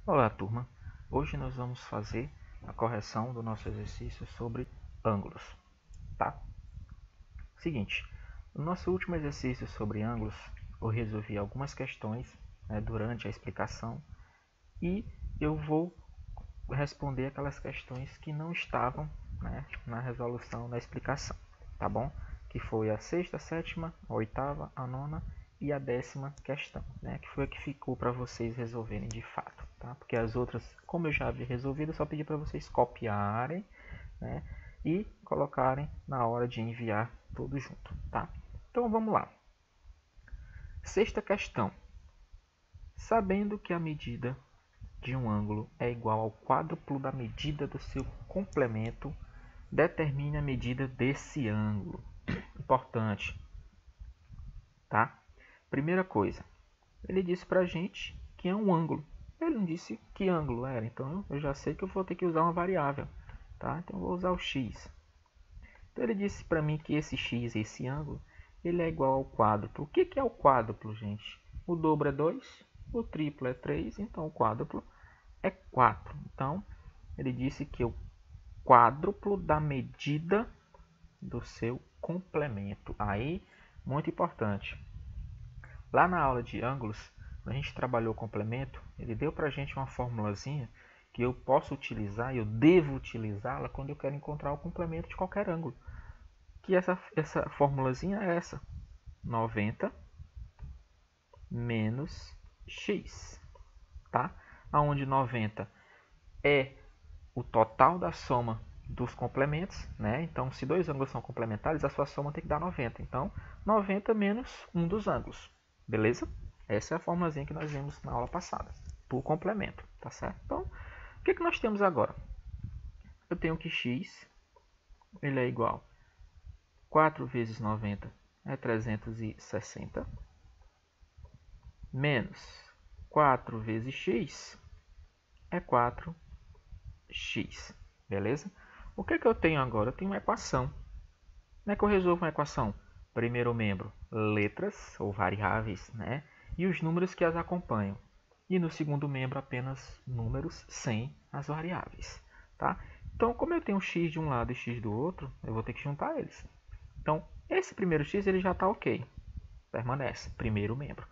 Olá, turma! Hoje nós vamos fazer a correção do nosso exercício sobre ângulos, tá? Seguinte, no nosso último exercício sobre ângulos, eu resolvi algumas questões, durante a explicação e eu vou responder aquelas questões que não estavam, na resolução da explicação, tá bom? Que foi a sexta, a sétima, a oitava, a nona e a 10ª questão, que foi a que ficou para vocês resolverem de fato, tá? Porque as outras, como eu já havia resolvido, eu só pedi para vocês copiarem, e colocarem na hora de enviar tudo junto, tá? Então vamos lá. Sexta questão. Sabendo que a medida de um ângulo é igual ao quádruplo da medida do seu complemento, determine a medida desse ângulo. Importante, tá? Primeira coisa, ele disse pra gente que é um ângulo. Ele não disse que ângulo era, então eu já sei que eu vou ter que usar uma variável, tá? Então eu vou usar o x. Então ele disse para mim que esse x, esse ângulo, ele é igual ao quádruplo. O que é o quádruplo, gente? O dobro é 2, o triplo é 3, então o quádruplo é 4. Então, ele disse que o quádruplo da medida do seu complemento. Aí, muito importante. Lá na aula de ângulos, quando a gente trabalhou o complemento, ele deu para a gente uma formulazinha que eu posso utilizar, eu devo utilizá-la quando eu quero encontrar o complemento de qualquer ângulo. Que essa formulazinha é essa. 90 menos x, tá? Aonde 90 é o total da soma dos complementos, Então, se dois ângulos são complementares, a sua soma tem que dar 90. Então, 90 menos um dos ângulos, beleza? Essa é a formulazinha que nós vimos na aula passada, por complemento, tá certo? Então, o que nós temos agora? Eu tenho que x, ele é igual a 4 vezes 90 é 360, menos 4 vezes x é 4x, beleza? O que eu tenho agora? Eu tenho uma equação. Como é que eu resolvo uma equação? Primeiro membro, letras ou variáveis, e os números que as acompanham. E no segundo membro, apenas números sem as variáveis, tá? Então, como eu tenho x de um lado e x do outro, eu vou ter que juntar eles. Então, esse primeiro x ele já está ok, permanece, primeiro membro.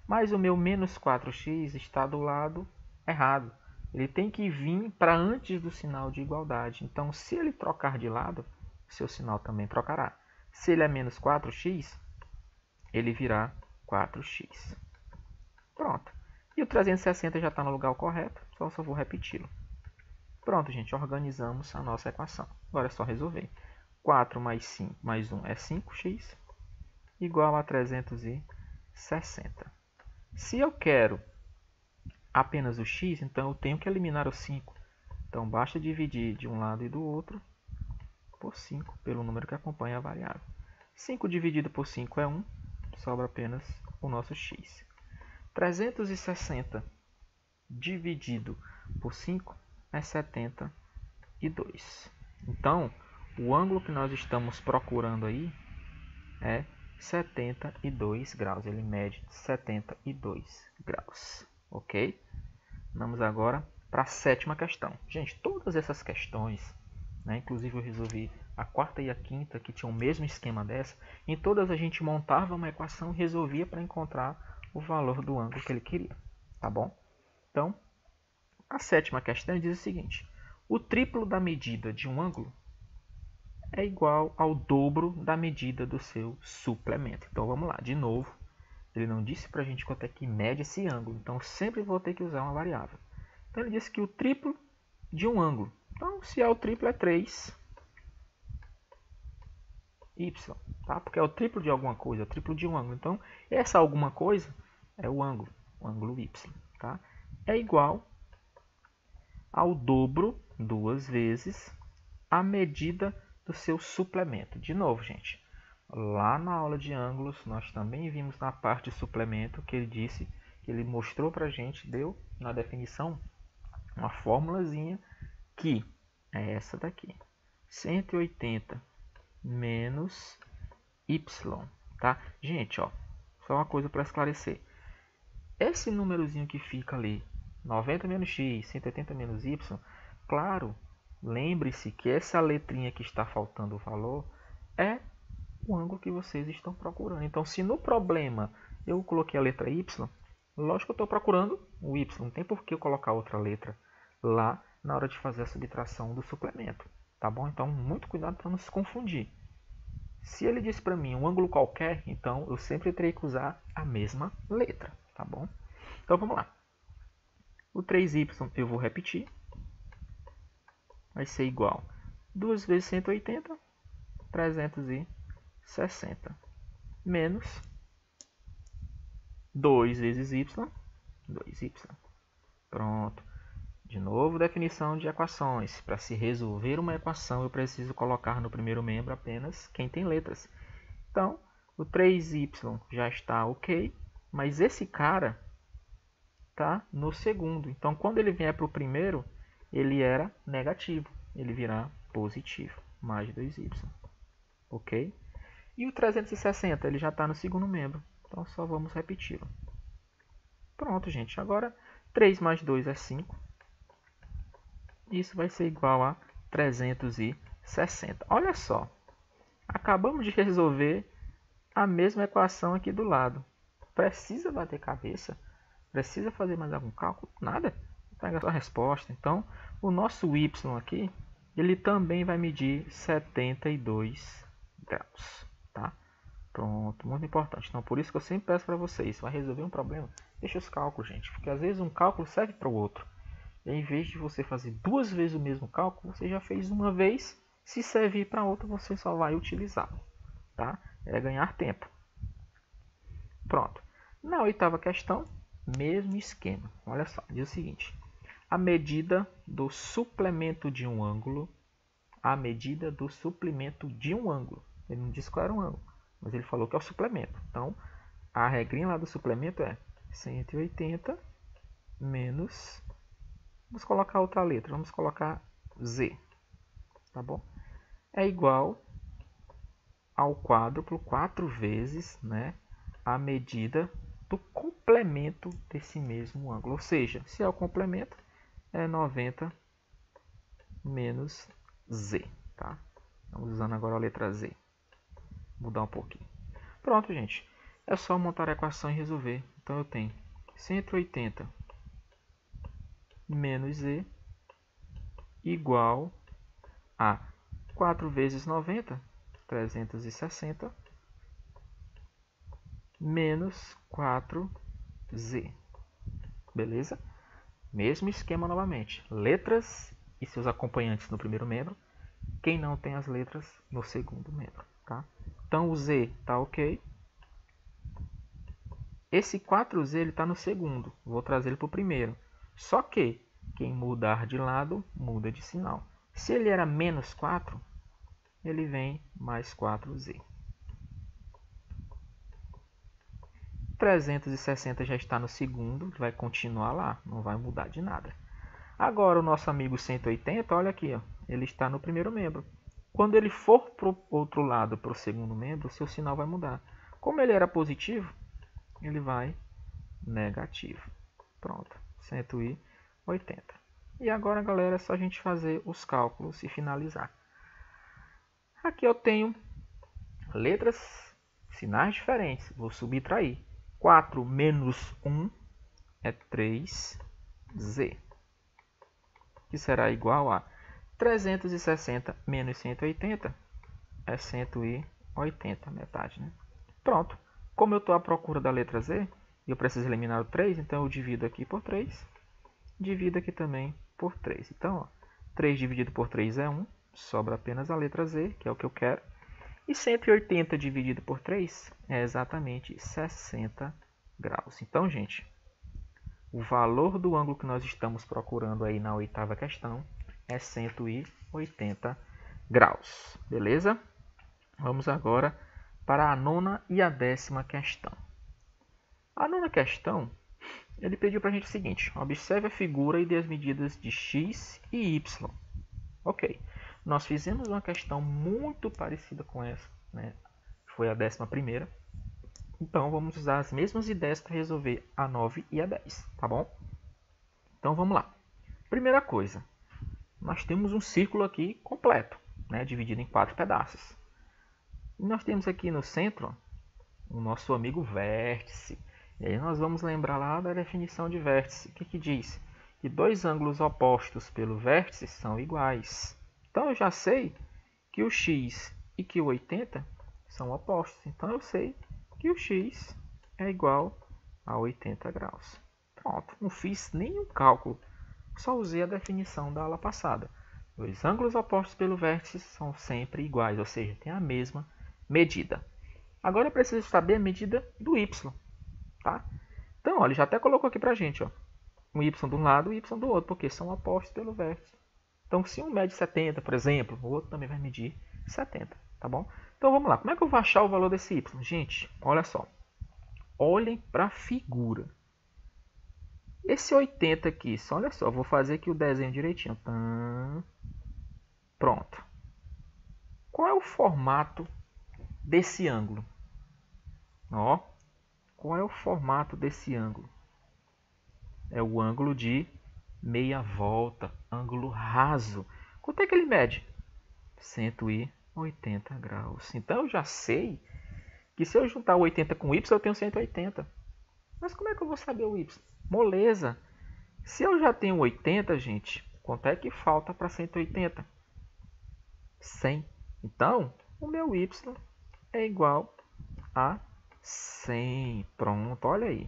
Mas o meu menos 4x está do lado errado. Ele tem que vir para antes do sinal de igualdade. Então, se ele trocar de lado, seu sinal também trocará. Se ele é menos 4x, ele virá 4x. Pronto. E o 360 já está no lugar correto, só vou repeti-lo. Pronto, gente, organizamos a nossa equação. Agora é só resolver. 4 mais 5 mais 1 é 5x, igual a 360. Se eu quero apenas o x, então eu tenho que eliminar o 5. Então, basta dividir de um lado e do outro por 5, pelo número que acompanha a variável. 5 dividido por 5 é 1, sobra apenas o nosso x. 360 dividido por 5 é 72. Então, o ângulo que nós estamos procurando aí é 72 graus. Ele mede 72 graus, ok? Vamos agora para a sétima questão. Gente, todas essas questões, inclusive eu resolvi a quarta e a quinta, que tinham o mesmo esquema dessa, em todas a gente montava uma equação e resolvia para encontrar o valor do ângulo que ele queria, tá bom? Então, a sétima questão diz o seguinte: o triplo da medida de um ângulo é igual ao dobro da medida do seu suplemento. Então, vamos lá, de novo. Ele não disse para a gente quanto é que mede esse ângulo, então sempre vou ter que usar uma variável. Então ele disse que o triplo de um ângulo. Então, se é o triplo, é 3y, tá? Porque é o triplo de alguma coisa, é o triplo de um ângulo. Então, essa alguma coisa é o ângulo y, tá? É igual ao dobro, duas vezes, a medida do seu suplemento. De novo, gente, lá na aula de ângulos, nós também vimos na parte de suplemento que ele disse, que ele mostrou para a gente, deu na definição, uma formulazinha que é essa daqui. 180 menos y, tá? Gente, ó, só uma coisa para esclarecer. Esse númerozinho que fica ali 90 menos x, 180 menos y, claro, lembre-se que essa letrinha que está faltando o valor é o ângulo que vocês estão procurando. Então, se no problema eu coloquei a letra y, lógico que eu estou procurando o y, não tem por que eu colocar outra letra lá na hora de fazer a subtração do suplemento, tá bom? Então, muito cuidado para não se confundir. Se ele disse para mim um ângulo qualquer, então eu sempre terei que usar a mesma letra, tá bom? Então, vamos lá. O 3y eu vou repetir. Vai ser igual 2 vezes 180, 360, menos 2 vezes y, 2y. Pronto. De novo, definição de equações. Para se resolver uma equação, eu preciso colocar no primeiro membro apenas quem tem letras. Então, o 3y já está ok, mas esse cara está no segundo. Então, quando ele vier para o primeiro, ele era negativo. Ele virá positivo, mais 2y. Ok? E o 360, ele já está no segundo membro. Então, só vamos repeti-lo. Pronto, gente. Agora, 3 mais 2 é 5. Isso vai ser igual a 360. Olha só. Acabamos de resolver a mesma equação aqui do lado. Precisa bater cabeça? Precisa fazer mais algum cálculo? Nada. Pega a resposta. Então, o nosso y aqui, ele também vai medir 72 graus. Tá? Pronto, muito importante. Então, por isso que eu sempre peço para vocês, vai resolver um problema, deixa os cálculos, gente. Porque às vezes um cálculo serve para o outro. E em vez de você fazer duas vezes o mesmo cálculo, você já fez uma vez. Se servir para outra, você só vai utilizá-lo. Tá? É ganhar tempo. Pronto. Na oitava questão, mesmo esquema. Olha só, diz o seguinte. A medida do suplemento de um ângulo. A medida do suplemento de um ângulo. Ele não disse qual era o ângulo, mas ele falou que é o suplemento. Então, a regrinha lá do suplemento é 180 menos... Vamos colocar outra letra. Vamos colocar z. Tá bom? É igual ao quádruplo 4 vezes, né, a medida do complemento desse mesmo ângulo. Ou seja, se é o complemento, é 90 menos z. Tá? Estamos usando agora a letra z. Vou mudar um pouquinho. Pronto, gente. É só montar a equação e resolver. Então, eu tenho 180 menos z igual a 4 vezes 90, 360, menos 4z. Beleza? Mesmo esquema novamente. Letras e seus acompanhantes no primeiro membro. Quem não tem as letras no segundo membro. Tá? Então, o z está ok. Esse 4z está no segundo. Vou trazer ele para o primeiro. Só que quem mudar de lado, muda de sinal. Se ele era menos 4, ele vem mais 4z. 360 já está no segundo, vai continuar lá, não vai mudar de nada. Agora o nosso amigo 180, olha aqui, ó, ele está no primeiro membro. Quando ele for para o outro lado, para o segundo membro, seu sinal vai mudar. Como ele era positivo, ele vai negativo. Pronto, 180. E agora, galera, é só a gente fazer os cálculos e finalizar. Aqui eu tenho letras, sinais diferentes. Vou subtrair. 4 menos 1 é 3z. Que será igual a 360 menos 180 é 180, metade, né? Pronto. Como eu estou à procura da letra z, e eu preciso eliminar o 3, então eu divido aqui por 3. Divido aqui também por 3. Então, ó, 3 dividido por 3 é 1. Sobra apenas a letra z, que é o que eu quero. E 180 dividido por 3 é exatamente 60 graus. Então, gente, o valor do ângulo que nós estamos procurando aí na oitava questão é 180 graus. Beleza? Vamos agora para a nona e a 10ª questão. A nona questão, ele pediu para a gente o seguinte. Observe a figura e dê as medidas de x e y. Ok. Nós fizemos uma questão muito parecida com essa, né? Foi a 11ª. Então, vamos usar as mesmas ideias para resolver a 9 e a 10, tá bom? Então vamos lá. Primeira coisa, nós temos um círculo aqui completo, né, dividido em 4 pedaços. E nós temos aqui no centro o nosso amigo vértice. E aí nós vamos lembrar lá da definição de vértice. O que diz? Que dois ângulos opostos pelo vértice são iguais. Então eu já sei que o x e que o 80 são opostos. Então eu sei que o x é igual a 80 graus. Pronto, não fiz nenhum cálculo, só usei a definição da aula passada. Dois ângulos opostos pelo vértice são sempre iguais, ou seja, tem a mesma medida. Agora eu preciso saber a medida do y. Tá? Então, ó, ele já até colocou aqui pra gente, ó, um y de um lado e um y do outro, porque são opostos pelo vértice. Então, se um mede 70, por exemplo, o outro também vai medir 70, tá bom? Então, vamos lá. Como é que eu vou achar o valor desse y? Gente, olha só. Olhem para a figura. Esse 80 aqui, só olha só, vou fazer aqui o desenho direitinho. Pronto. Qual é o formato desse ângulo? Ó, qual é o formato desse ângulo? É o ângulo de meia volta, ângulo raso. Quanto é que ele mede? 180 graus. Então eu já sei que se eu juntar o 80 com o y, eu tenho 180. Mas como é que eu vou saber o y? Moleza. Se eu já tenho 80, gente, quanto é que falta para 180? 100. Então, o meu y é igual a 100. Pronto, olha aí.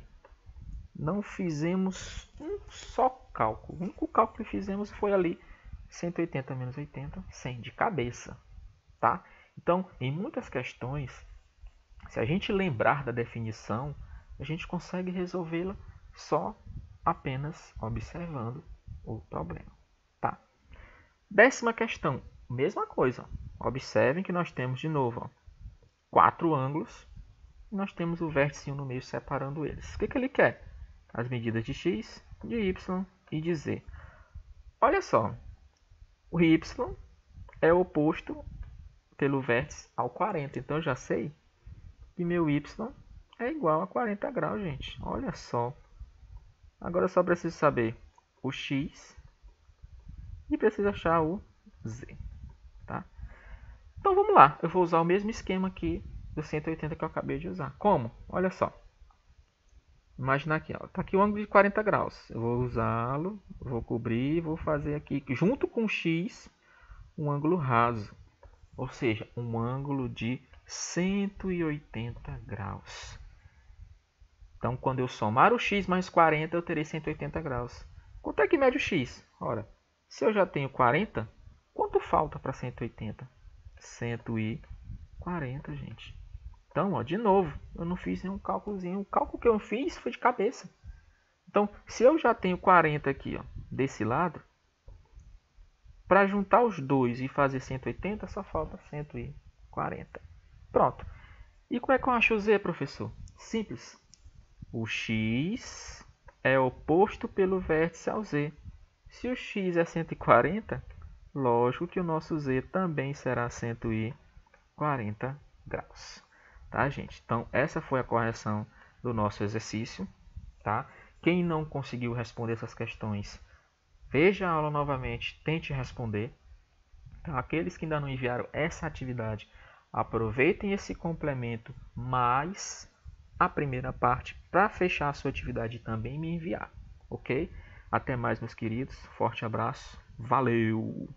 Não fizemos um só cálculo. O único cálculo que fizemos foi ali 180 menos 80, 100 de cabeça. Tá? Então, em muitas questões, se a gente lembrar da definição, a gente consegue resolvê-la só apenas observando o problema. Tá? 10ª questão, mesma coisa. Observem que nós temos de novo 4 ângulos e nós temos o vértice no meio separando eles. O que ele quer? As medidas de x, de y e de z. Olha só, o y é oposto pelo vértice ao 40, então eu já sei que meu y é igual a 40 graus, gente. Olha só. Agora eu só preciso saber o x e preciso achar o z. Tá? Então vamos lá. Eu vou usar o mesmo esquema aqui do 180 que eu acabei de usar. Como? Olha só. Imagina aqui, está aqui o ângulo de 40 graus. Eu vou usá-lo, vou cobrir, vou fazer aqui, junto com o x, um ângulo raso. Ou seja, um ângulo de 180 graus. Então, quando eu somar o x mais 40, eu terei 180 graus. Quanto é que mede o x? Ora, se eu já tenho 40, quanto falta para 180? 140, gente. Então, ó, de novo, eu não fiz nenhum cálculozinho. O cálculo que eu fiz foi de cabeça. Então, se eu já tenho 40 aqui, ó, desse lado, para juntar os dois e fazer 180, só falta 140. Pronto. E como é que eu acho o z, professor? Simples. O x é oposto pelo vértice ao z. Se o x é 140, lógico que o nosso z também será 140 graus. Tá, gente? Então, essa foi a correção do nosso exercício. Tá? Quem não conseguiu responder essas questões, veja a aula novamente, tente responder. Então, aqueles que ainda não enviaram essa atividade, aproveitem esse complemento mais a primeira parte para fechar a sua atividade e também me enviar. Ok? Até mais, meus queridos. Forte abraço. Valeu!